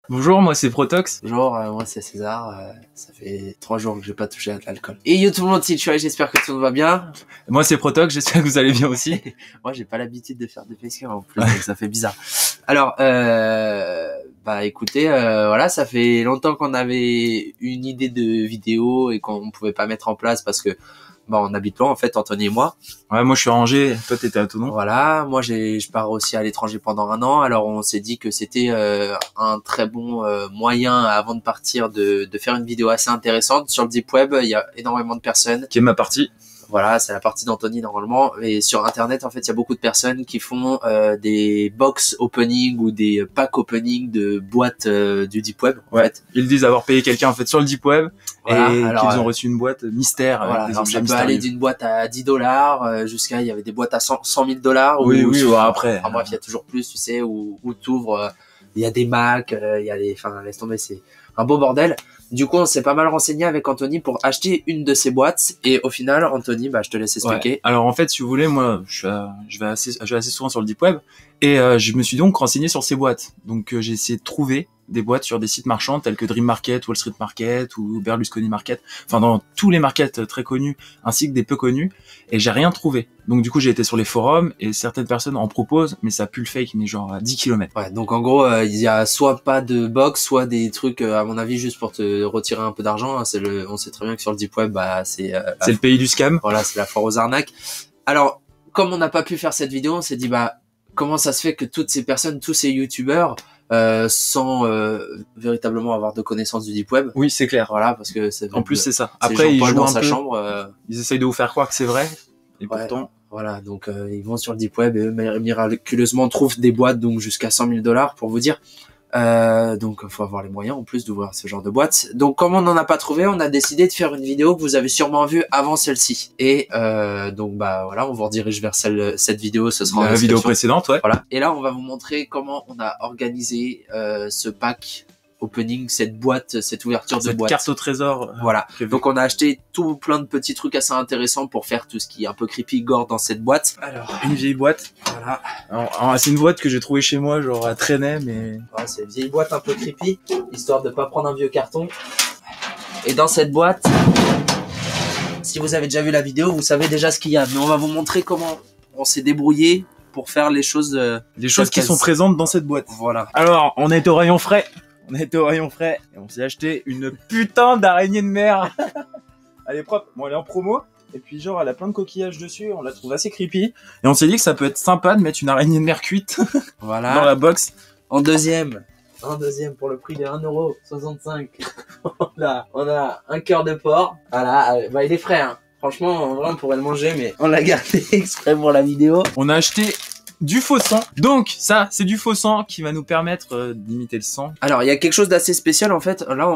Bonjour, moi c'est Protox. Bonjour, moi c'est César, ça fait 3 jours que j'ai pas touché à de l'alcool. Et yo tout le monde, si tu vois, j'espère que tout le monde va bien. Moi c'est Protox, j'espère que vous allez bien aussi. Moi j'ai pas l'habitude de faire des facecasts en plus, donc ça fait bizarre. Alors, bah écoutez, voilà, ça fait longtemps qu'on avait une idée de vidéo et qu'on pouvait pas mettre en place parce que bah on habite loin en fait, Anthony et moi. Ouais, moi je suis à Angers, toi t'étais à Thonon. Voilà, moi je pars aussi à l'étranger pendant 1 an, alors on s'est dit que c'était un très bon moyen avant de partir de faire une vidéo assez intéressante sur le Deep Web. Il y a énormément de personnes. Qui est ma partie. Voilà, c'est la partie d'Anthony normalement. Et sur Internet, en fait, il y a beaucoup de personnes qui font des box opening ou des pack opening de boîtes du Deep Web. En fait. Ils disent avoir payé quelqu'un en fait sur le Deep Web voilà, et alors, qu'ils ont reçu une boîte mystère. Voilà, avec des alors objets ça peut mystérieux. aller d'une boîte à $10 jusqu'à il y avait des boîtes à 100 000 $. Oui, ouais, après. Enfin bref, il y a toujours plus, tu sais, où t'ouvres, il y a des Mac, il y a des, enfin laisse tomber, c'est un beau bordel. Du coup, on s'est pas mal renseigné avec Anthony pour acheter une de ces boîtes. Et au final, Anthony, bah, je te laisse expliquer. Ouais. Alors en fait, si vous voulez, moi, je vais assez souvent sur le Deep Web et je me suis donc renseigné sur ces boîtes. Donc j'ai essayé de trouver des boîtes sur des sites marchands tels que Dream Market, Wall Street Market ou Berlusconi Market. Enfin, dans tous les markets très connus ainsi que des peu connus. Et j'ai rien trouvé. Donc du coup, j'ai été sur les forums et certaines personnes en proposent, mais ça pue le fake, mais genre à 10 km. Ouais, donc en gros, il y a soit pas de box, soit des trucs, à mon avis, juste pour te retirer un peu d'argent. Hein. On sait très bien que sur le Deep Web, bah, c'est le pays du scam. Voilà, c'est la foire aux arnaques. Alors, comme on n'a pas pu faire cette vidéo, on s'est dit, bah, comment ça se fait que toutes ces personnes, tous ces youtubeurs, sans véritablement avoir de connaissances du Deep Web. Oui, c'est clair. Voilà, parce que c'est en plus c'est ça. Après ils jouent dans un sa peu. chambre. Ils essayent de vous faire croire que c'est vrai. Et ouais, pourtant. Voilà, donc ils vont sur le Deep Web et eux miraculeusement trouvent des boîtes donc jusqu'à 100 000 $ pour vous dire. Donc faut avoir les moyens en plus d'ouvrir ce genre de boîte. Donc comme on n'en a pas trouvé, on a décidé de faire une vidéo que vous avez sûrement vue avant celle-ci. Et donc bah voilà, on vous redirige vers cette vidéo, ce sera la vidéo précédente, ouais. Voilà. Et là on va vous montrer comment on a organisé ce pack opening, cette boîte, cette ouverture de boîte. Carte au trésor. Voilà. Donc on a acheté tout plein de petits trucs assez intéressants pour faire tout ce qui est un peu creepy gore dans cette boîte. Alors, une vieille boîte. Voilà. Alors, c'est une boîte que j'ai trouvée chez moi, genre à traîner, mais... Voilà, c'est une vieille boîte un peu creepy, histoire de pas prendre un vieux carton. Et dans cette boîte, si vous avez déjà vu la vidéo, vous savez déjà ce qu'il y a. Mais on va vous montrer comment on s'est débrouillé pour faire les choses... les choses qui sont présentes dans cette boîte. Voilà. Alors, on est au rayon frais. On était au rayon frais et on s'est acheté une putain d'araignée de mer. Elle est propre. Bon, elle est en promo. Et puis genre, elle a plein de coquillages dessus. On la trouve assez creepy. Et on s'est dit que ça peut être sympa de mettre une araignée de mer cuite voilà. dans la box. En deuxième pour le prix de 1,65 €. On a un cœur de porc. Voilà, bah il est frais. Hein. Franchement, en vrai, on pourrait le manger, mais on l'a gardé exprès pour la vidéo. On a acheté du faux sang. Donc ça, c'est du faux sang qui va nous permettre d'imiter le sang. Alors, il y a quelque chose d'assez spécial en fait. Là,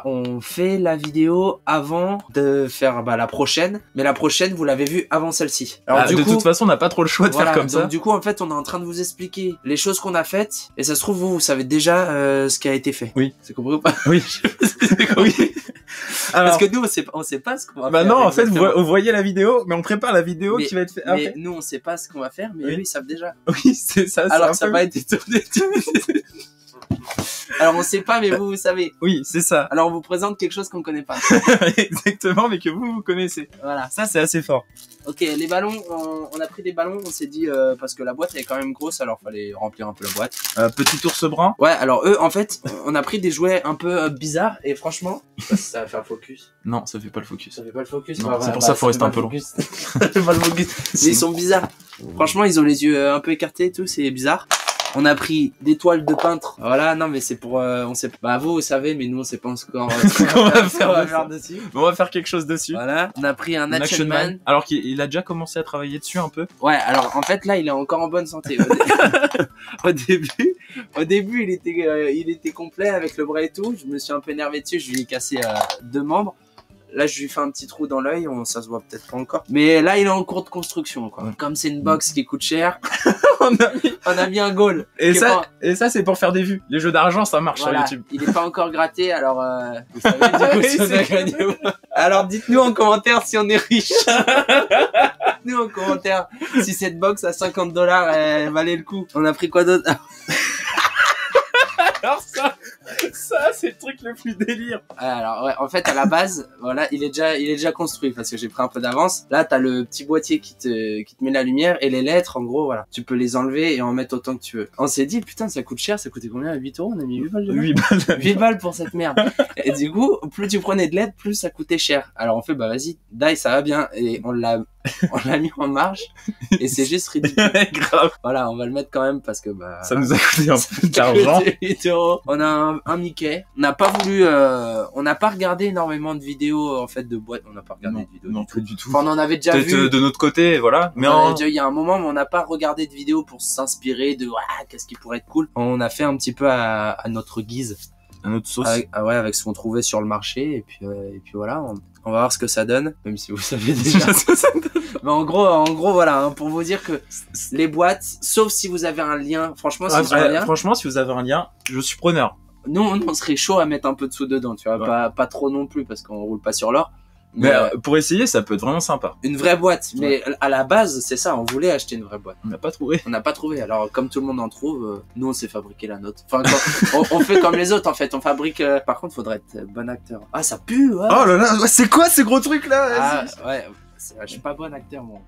on fait la vidéo avant de faire la prochaine. Mais la prochaine, vous l'avez vue avant celle-ci. Alors de toute façon, on n'a pas trop le choix de faire comme ça. Donc du coup, en fait, on est en train de vous expliquer les choses qu'on a faites. Et ça se trouve, vous savez déjà ce qui a été fait. Oui. C'est compris ou pas? Oui. Oui. Parce Alors, que nous, on sait pas ce qu'on va faire. Bah non, en fait, vous voyez la vidéo, mais on prépare la vidéo qui va être faite. Mais nous, on sait pas ce qu'on va faire, mais eux, ils savent déjà. Oui, c'est ça. Alors ça va être étonné. Alors on sait pas, mais vous savez. Oui, c'est ça. Alors on vous présente quelque chose qu'on connaît pas. Exactement, mais que vous connaissez. Voilà. Ça, c'est assez fort. Ok, les ballons, on a pris des ballons, on s'est dit, parce que la boîte elle est quand même grosse, alors fallait remplir un peu la boîte. Petit ours brun. Ouais, alors eux, en fait, on a pris des jouets un peu bizarres, et franchement, ça va faire le focus. Non, ça fait pas le focus. Ça fait pas le focus. Non, c'est pour ça qu'il faut rester un peu long. Ça fait pas le focus. Mais ils sont bizarres. Franchement, ils ont les yeux un peu écartés et tout, c'est bizarre. On a pris des toiles de peintre. Voilà, non mais c'est pour on sait pas, vous savez, mais nous on sait pas encore ce qu'on va faire dessus. On va faire quelque chose dessus. Voilà, on a pris un Action Man. Alors qu'il a déjà commencé à travailler dessus un peu. Ouais, alors en fait là, il est encore en bonne santé. Au début, il était complet avec le bras et tout. Je me suis un peu énervé dessus, je lui ai cassé 2 membres. Là, je lui fais un petit trou dans l'œil, ça se voit peut-être pas encore. Mais là, il est en cours de construction, quoi. Comme c'est une box qui coûte cher, on a mis un goal. Et ça, c'est pour faire des vues. Les jeux d'argent, ça marche voilà, sur YouTube. Il est pas encore gratté, alors vous savez du coup si on a gagné ou pas. Alors dites-nous en commentaire si on est riche. Dites-nous en commentaire si cette box à 50 $, elle valait le coup. On a pris quoi d'autre? Alors ça, Ça, c'est le truc le plus délire. Alors ouais, en fait à la base, voilà, il est déjà construit parce que j'ai pris un peu d'avance. Là, t'as le petit boîtier qui te met la lumière et les lettres, en gros, voilà, tu peux les enlever et en mettre autant que tu veux. On s'est dit putain, ça coûte cher, ça coûtait combien? 8 euros, on a mis 8 balles. 8 balles. 8 balles pour cette merde. Et du coup, plus tu prenais de lettres, plus ça coûtait cher. Alors on fait bah vas-y, die, ça va bien et on l'a mis en marche et c'est juste ridicule. Grave. Voilà, on va le mettre quand même parce que bah Ça nous a coûté un peu d'argent. 8 euros. On a un Mickey. On n'a pas voulu, on n'a pas regardé énormément de vidéos en fait de boîtes. On n'a pas regardé de vidéos. Non, plus du tout. Enfin, on en avait déjà Peut-être vu. de notre côté, voilà. Mais On en avait déjà eu il y a un moment, mais on n'a pas regardé de vidéos pour s'inspirer de qu'est-ce qui pourrait être cool. On a fait un petit peu à notre guise. à notre sauce. Avec ce qu'on trouvait sur le marché et puis voilà, on va voir ce que ça donne, même si vous savez déjà. Mais en gros voilà, hein, pour vous dire que les boîtes, sauf si vous avez un lien, franchement si vous avez un lien, franchement, si vous avez un lien, je suis preneur. nous on serait chaud à mettre un peu de sous dedans, tu vois, Ouais. pas trop non plus parce qu'on roule pas sur l'or. Mais pour essayer, ça peut être vraiment sympa. Une vraie boîte, mais à la base c'est ça, on voulait acheter une vraie boîte. On n'a pas trouvé. On n'a pas trouvé. Alors, comme tout le monde en trouve, nous, on s'est fabriqué la nôtre. Enfin, on fait comme les autres, en fait. On fabrique... Par contre, faudrait être bon acteur. Ah, ça pue, ouais. Oh là là, c'est quoi ces gros trucs là? Ah, ouais. Je suis pas bon acteur, moi.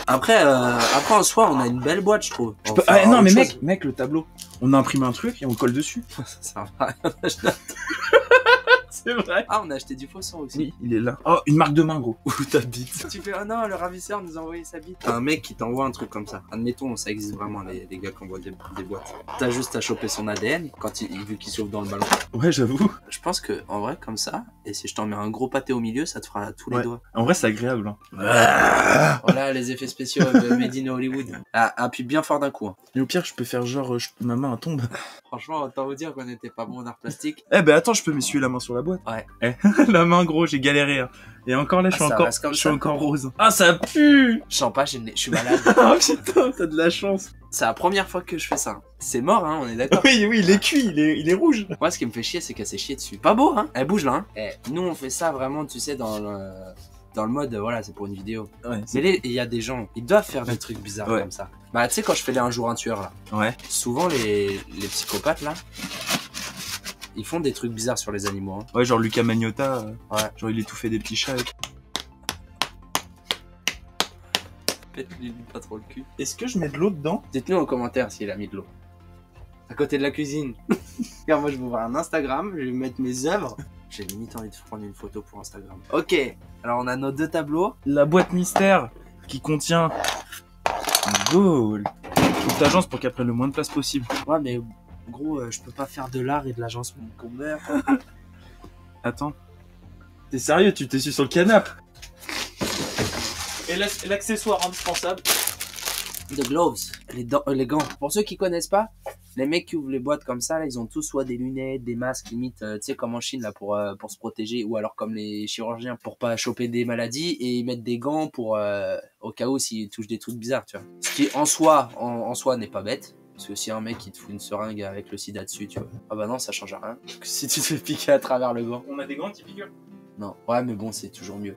Après, en soi, on a une belle boîte, je trouve. Enfin, non, mais autre chose. mec, le tableau. On imprime un truc et on colle dessus. Ça va rien. C'est vrai. Ah, on a acheté du faux sang aussi. Oui, il est là. Oh, une marque de main, gros. Où t'habites? Tu fais, oh non, le ravisseur nous a envoyé sa bite. T'as un mec qui t'envoie un truc comme ça. Admettons, ça existe vraiment, les gars qui envoient des boîtes. T'as juste à choper son ADN quand vu qu'il s'ouvre dans le ballon. Ouais, j'avoue. Je pense que, en vrai, comme ça, et si je t'en mets un gros pâté au milieu, ça te fera tous les Ouais. doigts. En vrai, c'est agréable. Hein. Voilà, les effets spéciaux de Made in Hollywood. Appuie bien fort d'un coup. Hein. Mais au pire, je peux faire genre, ma main tombe. Franchement, autant vous dire qu'on n'était pas bon en art plastique. Eh ben attends, je peux m'essuyer la main sur la boîte. Ouais. Eh, la main, gros, j'ai galéré. Hein. Et encore là, je suis ça encore, reste comme je suis ça. encore rose. Ah, ça pue. Je sens pas, je suis malade. Ah putain, t'as de la chance. C'est la première fois que je fais ça. C'est mort, hein, on est d'accord. Oui, il est cuit, il est rouge. Moi, ce qui me fait chier, c'est qu'elle s'est chiée dessus. Pas beau, hein. Elle bouge là, hein. Nous, on fait ça vraiment, tu sais, dans le mode, voilà, c'est pour une vidéo. Ouais. Mais il y a des gens, ils doivent faire des trucs bizarres Ouais. comme ça. Bah, tu sais, quand je fais les Un jour un tueur, là, Ouais. souvent, les psychopathes, là, ils font des trucs bizarres sur les animaux, hein. Ouais, genre Luca Magnotta. Ouais. Genre, il étouffait des petits chats. Pète-lui pas trop le cul. Est-ce que je mets de l'eau dedans? Dites-nous en commentaire s'il a mis de l'eau. À côté de la cuisine. Car moi, je vais ouvrir un Instagram, je vais mettre mes œuvres. J'ai limite envie de prendre une photo pour Instagram. Ok, alors on a nos deux tableaux. La boîte mystère qui contient un goal. Faut que t'agences pour qu'elle prenne le moins de place possible. Ouais, mais gros, je peux pas faire de l'art et de l'agencement comme merde. Attends. T'es sérieux? Tu t'es su sur le canapé? Et l'accessoire indispensable. The gloves, les gants. Pour ceux qui connaissent pas, les mecs qui ouvrent les boîtes comme ça, là, ils ont tous soit des lunettes, des masques, limite, tu sais, comme en Chine, là, pour se protéger, ou alors comme les chirurgiens, pour pas choper des maladies, et ils mettent des gants pour, au cas où s'ils touchent des trucs bizarres, tu vois. Ce qui, en soi, n'est pas bête. Parce que si un mec, il te fout une seringue avec le sida dessus, tu vois. Ah bah non, ça change rien. Si tu te fais piquer à travers le gant. On a des gants qui figurent. Non. Ouais, mais bon, c'est toujours mieux.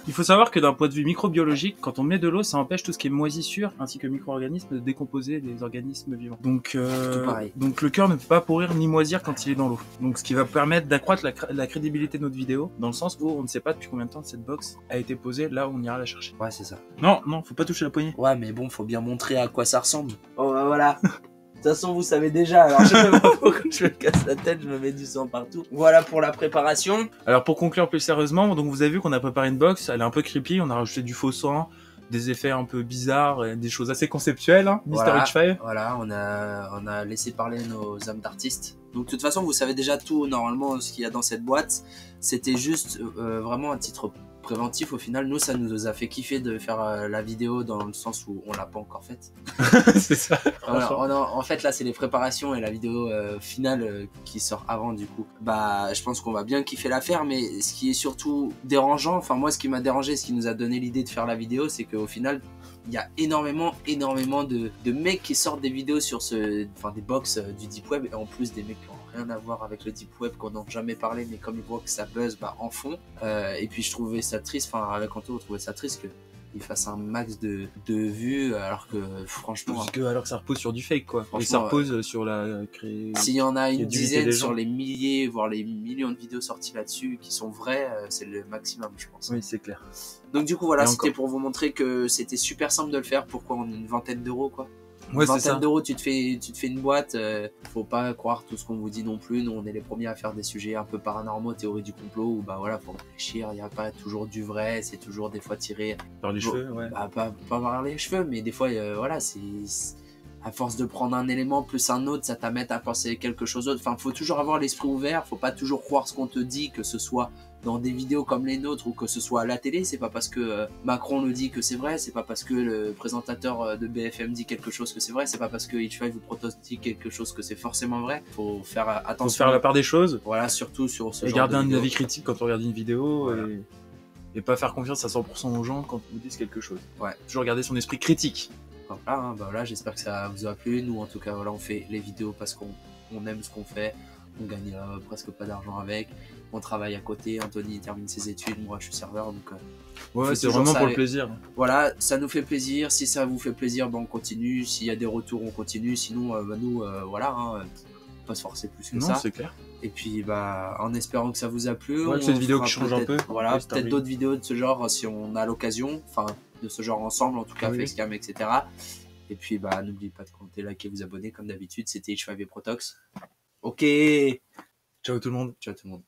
Il faut savoir que d'un point de vue microbiologique, quand on met de l'eau, ça empêche tout ce qui est moisissure ainsi que micro-organismes de décomposer les organismes vivants. Donc, Tout pareil. donc le cœur ne peut pas pourrir ni moisir quand il est dans l'eau. Donc ce qui va permettre d'accroître la crédibilité de notre vidéo, dans le sens où on ne sait pas depuis combien de temps cette box a été posée là où on ira la chercher. Ouais, c'est ça. Non, faut pas toucher la poignée. Ouais, mais bon, faut bien montrer à quoi ça ressemble. Oh, bah voilà. De toute façon, vous savez déjà, alors je sais pas pourquoi je me casse la tête, je me mets du sang partout. Voilà pour la préparation. Alors pour conclure plus sérieusement, donc vous avez vu qu'on a préparé une box, elle est un peu creepy, on a rajouté du faux sang, des effets un peu bizarres, et des choses assez conceptuelles, hein, Mr. Voilà. Richfire. Voilà, on a laissé parler nos âmes d'artistes. Donc de toute façon, vous savez déjà tout, normalement, ce qu'il y a dans cette boîte. C'était juste vraiment un titre préventif. Au final, nous, ça nous a fait kiffer de faire la vidéo dans le sens où on l'a pas encore faite. C'est ça. En fait, là, c'est les préparations et la vidéo finale qui sort avant, du coup. Bah, je pense qu'on va bien kiffer l'affaire, mais ce qui est surtout dérangeant, enfin, moi, ce qui m'a dérangé, ce qui nous a donné l'idée de faire la vidéo, c'est qu'au final, il y a énormément de mecs qui sortent des vidéos sur des box du Deep Web, et en plus, des mecs qui n'ont rien à voir avec le Deep Web, qu'on n'a jamais parlé, mais comme ils voient que ça buzz, bah, en fond. Et puis, je trouvais ça triste, enfin, avec Anto, on trouvait ça triste que il fasse un max de vues, alors que franchement, alors que ça repose sur du fake, quoi. Franchement, Et ça repose sur la s'il y en a une crédibilité dizaine des gens. sur les milliers, voire les millions de vidéos sorties là-dessus qui sont vraies, c'est le maximum, je pense. Oui, c'est clair. Donc du coup, voilà, Et c'était encore. pour vous montrer que c'était super simple de le faire. Pourquoi en une vingtaine d'euros, quoi. Ouais, Une c'est ça. vingtaine d'euros, tu te fais une boîte. Faut pas croire tout ce qu'on vous dit non plus. Nous, on est les premiers à faire des sujets un peu paranormaux, théorie du complot, où bah voilà, faut réfléchir. Il n'y a pas toujours du vrai, c'est toujours des fois tiré. Par les cheveux, ouais. Bah, pas par les cheveux, mais des fois, voilà, c'est à force de prendre un élément plus un autre, ça t'amène à penser quelque chose d'autre. Enfin, faut toujours avoir l'esprit ouvert. Faut pas toujours croire ce qu'on te dit, que ce soit dans des vidéos comme les nôtres ou que ce soit à la télé. C'est pas parce que Macron le dit que c'est vrai, c'est pas parce que le présentateur de BFM dit quelque chose que c'est vrai, c'est pas parce que Hitchfight vous dit quelque chose que c'est forcément vrai. Faut faire attention. Faut faire la part des choses. Voilà, surtout sur ce Et genre garder de un vidéo. avis critique quand on regarde une vidéo. Voilà. Et pas faire confiance à 100% aux gens quand ils vous disent quelque chose. Ouais. Toujours garder son esprit critique. Voilà, hein, bah voilà, j'espère que ça vous a plu. Nous, en tout cas, voilà, on fait les vidéos parce qu'on aime ce qu'on fait. On gagne presque pas d'argent avec. On travaille à côté. Anthony termine ses études. Moi, je suis serveur. Donc, Ouais, c'est toujours vraiment ça pour le avec- plaisir. voilà, ça nous fait plaisir. Si ça vous fait plaisir, ben, on continue. S'il y a des retours, on continue. Sinon, bah, nous, voilà, hein, faut pas se forcer plus que Non, ça. c'est clair. Et puis, bah, en espérant que ça vous a plu, Ouais, on que cette vidéo fera qui change un peut-être- peu. Voilà, Ouais, c'est peut-être arrivé. d'autres vidéos de ce genre si on a l'occasion. Enfin, de ce genre ensemble, en tout cas, Oui. Facecam, etc. Et puis, bah, n'oubliez pas de commenter, liker, vous abonner comme d'habitude. C'était H5 et Protox. Ok. Ciao tout le monde. Ciao tout le monde.